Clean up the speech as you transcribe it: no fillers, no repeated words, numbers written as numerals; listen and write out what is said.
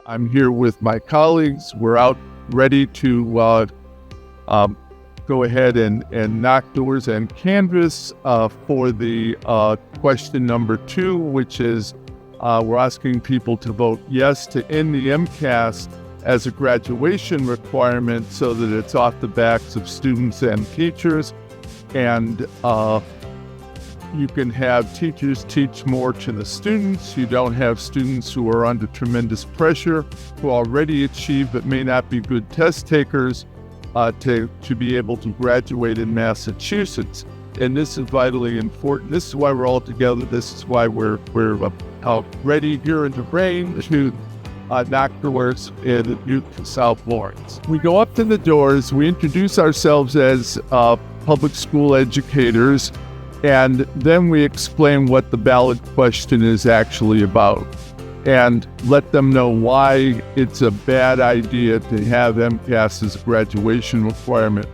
I'm here with my colleagues. We're out ready to go ahead and knock doors and canvas for the question number 2, which is we're asking people to vote yes to end the MCAS as a graduation requirement so that it's off the backs of students and teachers, and you can have teachers teach more to the students. You don't have students who are under tremendous pressure, who already achieve but may not be good test takers, to be able to graduate in Massachusetts. And this is vitally important. This is why we're all together. This is why we're out ready here in the rain to knock doors in Newton, South Lawrence. We go up to the doors, we introduce ourselves as public school educators, and then we explain what the ballot question is actually about and let them know why it's a bad idea to have MCAS as a graduation requirement.